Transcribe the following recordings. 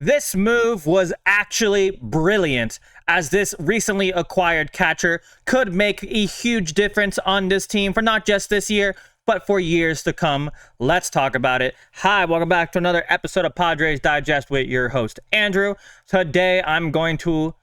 This move was actually brilliant, as this recently acquired catcher could make a huge difference on this team for not just this year, but for years to come. Let's talk about it. Hi, welcome back to another episode of Padres Digest with your host, Andrew. Today, I'm going to,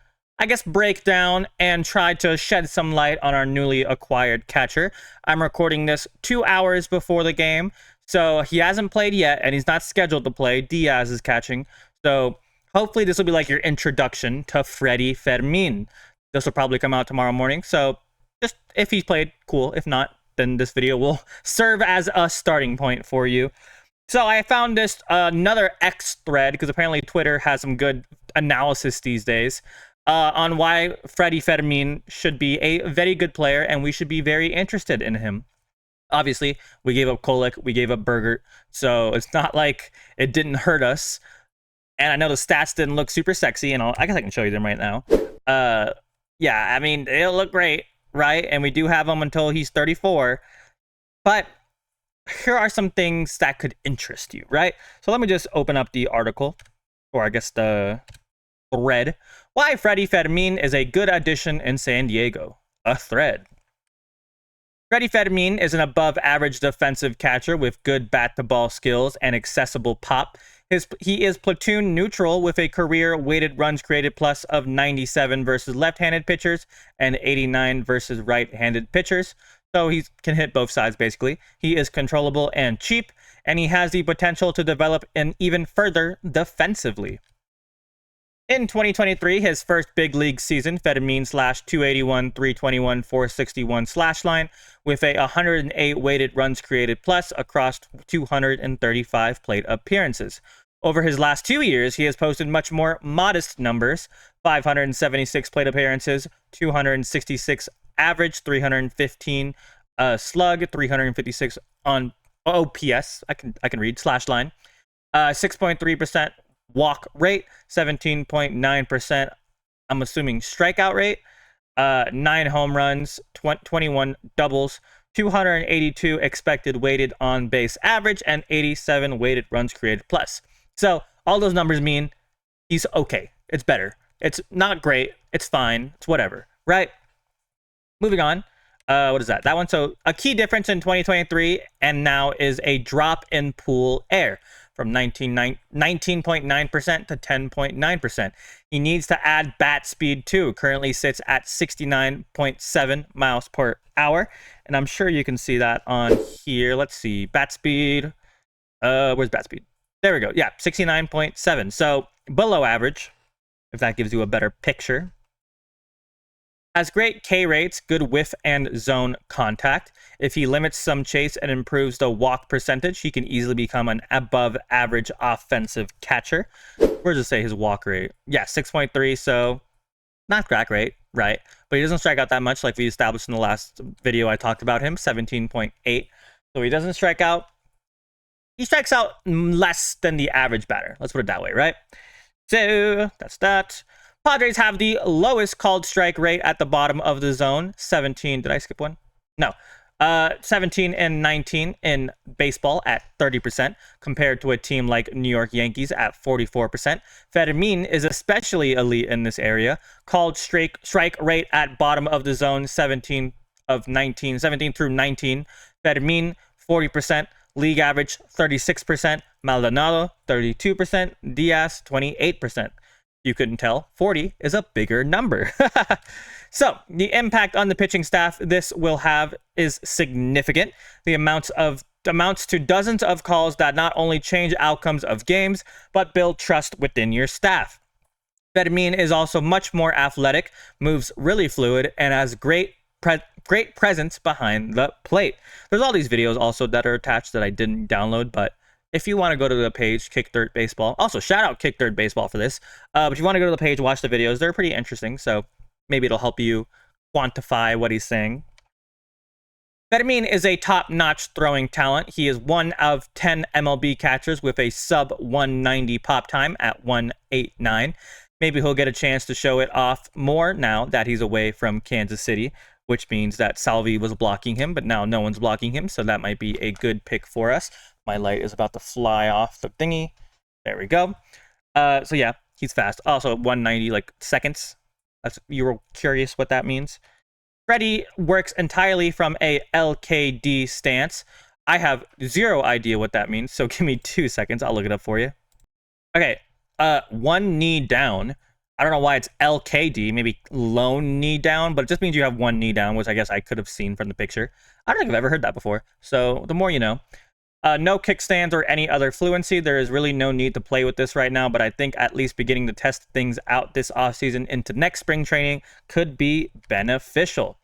break down and try to shed some light on our newly acquired catcher. I'm recording this 2 hours before the game, so he hasn't played yet, and he's not scheduled to play. Diaz is catching. So hopefully this will be like your introduction to Freddie Fermine. This will probably come out tomorrow morning. So just if he's played, cool. If not, then this video will serve as a starting point for you. So I found this another X thread, because apparently Twitter has some good analysis these days, on why Freddie Fermine should be a very good player and we should be very interested in him. Obviously, we gave up Kolek, we gave up Bogaerts, so it's not like it didn't hurt us. And I know the stats didn't look super sexy, and I guess I can show you them right now. Yeah, I mean, it'll look great, right? And we do have him until he's 34. But here are some things that could interest you, right? So let me just open up the article, or I guess the thread. Why Freddie Fermine is a good addition in San Diego. A thread. Freddie Fermine is an above-average defensive catcher with good bat-to-ball skills and accessible pop. He is platoon neutral with a career weighted runs created plus of 97 versus left-handed pitchers and 89 versus right-handed pitchers. So he can hit both sides, basically. He is controllable and cheap, and he has the potential to develop even further defensively. In 2023, his first big league season, Fermine slashed 281, 321, 461 slash line with a 108 weighted runs created plus across 235 plate appearances. Over his last 2 years, he has posted much more modest numbers: 576 plate appearances, 266 average, 315 slug, 356 on OPS. I can read slash line. 6.3% walk rate, 17.9%. I'm assuming strikeout rate. 9 home runs, 21 doubles, 282 expected weighted on base average, and 87 weighted runs created plus. So all those numbers mean he's okay. It's better. It's not great. It's fine. It's whatever, right? Moving on. What is that? That one. So a key difference in 2023 and now is a drop in pool air from 19.9% to 10.9%. He needs to add bat speed too. Currently sits at 69.7 miles per hour. And I'm sure you can see that on here. Let's see. Bat speed. Where's bat speed? There we go. Yeah, 69.7. So below average, if that gives you a better picture. Has great K rates, good whiff and zone contact. If he limits some chase and improves the walk percentage, he can easily become an above average offensive catcher. Where does it say his walk rate? Yeah, 6.3. So not crack rate, right? But he doesn't strike out that much, like we established in the last video I talked about him, 17.8. So he doesn't strike out. He strikes out less than the average batter. Let's put it that way, right? So that's that. Padres have the lowest called strike rate at the bottom of the zone. 17. Did I skip one? No. 17 and 19 in baseball at 30%, compared to a team like New York Yankees at 44%. Fermine is especially elite in this area. Called strike rate at bottom of the zone, 17 through 19. Fermine, 40%. League average, 36%. Maldonado, 32%. Diaz, 28%. You couldn't tell, 40 is a bigger number. So, the impact on the pitching staff this will have is significant. The amounts to dozens of calls that not only change outcomes of games, but build trust within your staff. Fermine is also much more athletic, moves really fluid, and has great presence behind the plate. There's all these videos also that are attached that I didn't download, but if you want to go to the page, Kick Third Baseball. Also, shout out Kick Third Baseball for this. But if you want to go to the page, watch the videos. They're pretty interesting, so maybe it'll help you quantify what he's saying. Fermine is a top-notch throwing talent. He is one of 10 MLB catchers with a sub-190 pop time at 189. Maybe he'll get a chance to show it off more now that he's away from Kansas City, which means that Salvi was blocking him, but now no one's blocking him, so that might be a good pick for us. My light is about to fly off the thingy. There we go. So yeah, he's fast. Also 190 like seconds. You were curious what that means. Freddie works entirely from a LKD stance. I have zero idea what that means, so give me 2 seconds. I'll look it up for you. Okay, one knee down. I don't know why it's LKD, maybe lone knee down, but it just means you have one knee down, which I guess I could have seen from the picture. I don't think I've ever heard that before, so the more you know. No kickstands or any other fluency. There is really no need to play with this right now, but I think at least beginning to test things out this offseason into next spring training could be beneficial.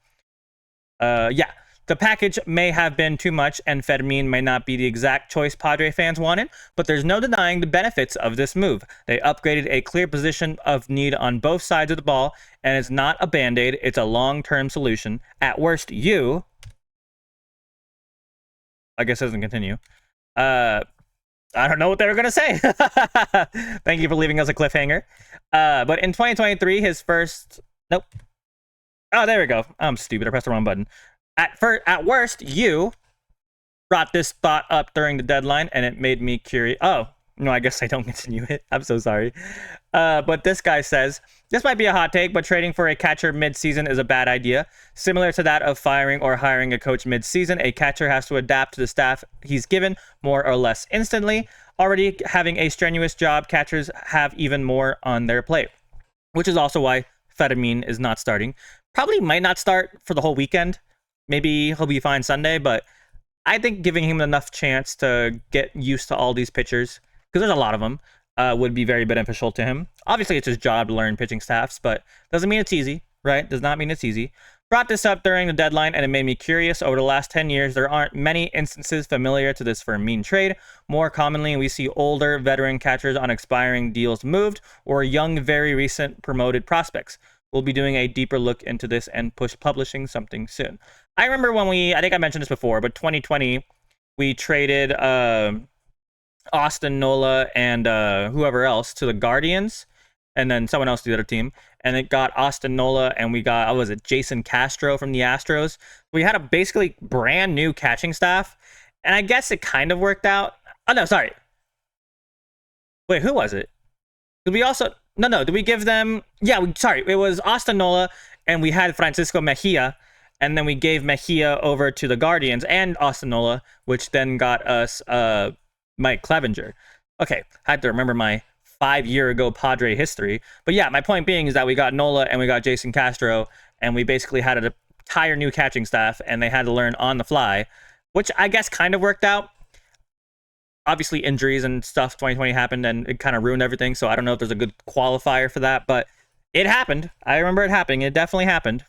Yeah, the package may have been too much, and Fermine may not be the exact choice Padre fans wanted, but there's no denying the benefits of this move. They upgraded a clear position of need on both sides of the ball, and it's not a band-aid, it's a long-term solution. At worst, I guess it doesn't continue. I don't know what they were going to say. Thank you for leaving us a cliffhanger. But in 2023, his first... Nope. Oh, there we go. I'm stupid. I pressed the wrong button. At worst, you brought this thought up during the deadline, and it made me curious. Oh, no, I guess I don't continue it. I'm so sorry. But this guy says, this might be a hot take, but trading for a catcher mid-season is a bad idea. Similar to that of firing or hiring a coach mid-season, a catcher has to adapt to the staff he's given more or less instantly. Already having a strenuous job, catchers have even more on their plate, which is also why Fermine is not starting. Probably might not start for the whole weekend. Maybe he'll be fine Sunday, but I think giving him enough chance to get used to all these pitchers, because there's a lot of them, would be very beneficial to him. Obviously, it's his job to learn pitching staffs, but doesn't mean it's easy, right? Does not mean it's easy. Brought this up during the deadline, and it made me curious. Over the last 10 years, there aren't many instances familiar to this Fermine trade. More commonly, we see older veteran catchers on expiring deals moved, or young, very recent promoted prospects. We'll be doing a deeper look into this and publishing something soon. I remember when I think I mentioned this before, but 2020, we traded Austin Nola and whoever else to the Guardians, and then someone else to the other team. And it got Austin Nola, and we got, what was it, Jason Castro from the Astros. We had a basically brand new catching staff, and I guess it kind of worked out. Oh, no, sorry. Wait, who was it? Did we also... No, did we give them... Yeah, sorry, it was Austin Nola, and we had Francisco Mejia, and then we gave Mejia over to the Guardians and Austin Nola, which then got us Mike Clevenger. Okay, I had to remember my 5-year-ago Padre history. But yeah, my point being is that we got Nola and we got Jason Castro, and we basically had an entire new catching staff, and they had to learn on the fly, which I guess kind of worked out. Obviously, injuries and stuff, 2020 happened, and it kind of ruined everything, so I don't know if there's a good qualifier for that, but it happened. I remember it happening. It definitely happened.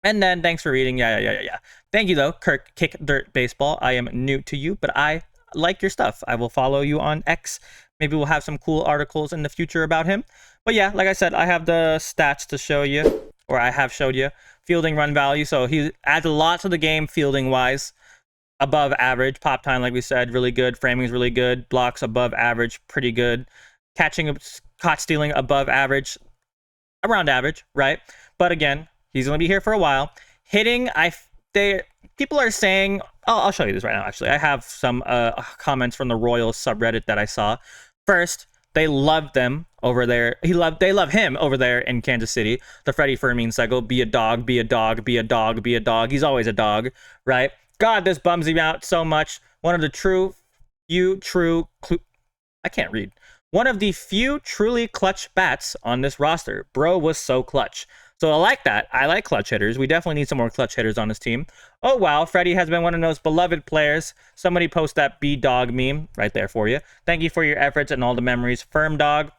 And then, thanks for reading. Yeah. Thank you, though, Kirk Kick Dirt Baseball. I am new to you, but I like your stuff. I will follow you on X. Maybe we'll have some cool articles in the future about him. But yeah, like I said, I have the stats to show you, or I have showed you. Fielding run value, so he adds a lot to the game fielding-wise. Above average. Pop time, like we said, really good. Framing is really good. Blocks above average, pretty good. Catching, caught stealing above average, around average, right? But again, he's going to be here for a while. Hitting, people are saying, I'll show you this right now, actually. I have some comments from the Royals subreddit that I saw. First, they loved them over there. They love him over there in Kansas City. The Freddie Fermine cycle, be a dog, be a dog, be a dog, be a dog. He's always a dog, right? God, this bums me out so much. One of the One of the few truly clutch bats on this roster. Bro was so clutch. So I like that. I like clutch hitters. We definitely need some more clutch hitters on this team. Oh, wow. Freddie has been one of those beloved players. Somebody post that B-Dog meme right there for you. Thank you for your efforts and all the memories. Firm Dog,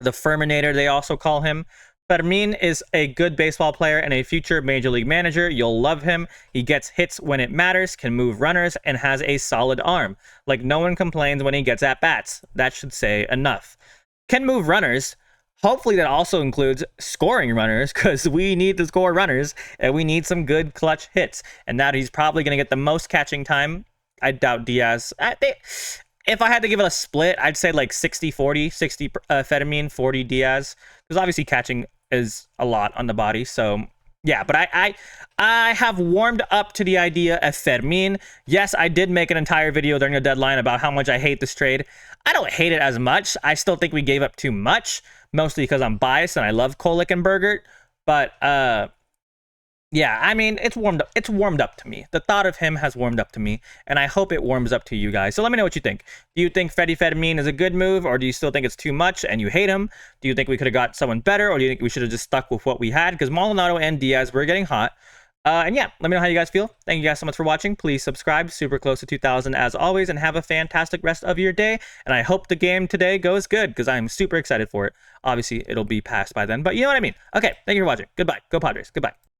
the Ferminator, they also call him. Fermine is a good baseball player and a future major league manager. You'll love him. He gets hits when it matters, can move runners, and has a solid arm. Like, no one complains when he gets at bats. That should say enough. Can move runners. Hopefully that also includes scoring runners, because we need to score runners, and we need some good clutch hits. And now he's probably going to get the most catching time. I doubt Diaz. If I had to give it a split, I'd say like 60-40, 60 Fermine, 40 Diaz. Because obviously catching is a lot on the body, so Yeah, but I have warmed up to the idea of Fermine. Yes, I did make an entire video during the deadline about how much I hate this trade. I don't hate it as much. I still think we gave up too much, mostly because I'm biased and I love Kolek and Bogaerts. But yeah, I mean, it's warmed up. It's warmed up to me. The thought of him has warmed up to me, and I hope it warms up to you guys. So let me know what you think. Do you think Freddie Fermine is a good move, or do you still think it's too much and you hate him? Do you think we could have got someone better, or do you think we should have just stuck with what we had? Because Maldonado and Diaz were getting hot. And yeah, let me know how you guys feel. Thank you guys so much for watching. Please subscribe. Super close to 2,000 as always, and have a fantastic rest of your day. And I hope the game today goes good, because I'm super excited for it. Obviously, it'll be past by then, but you know what I mean. Okay, thank you for watching. Goodbye. Go Padres. Goodbye.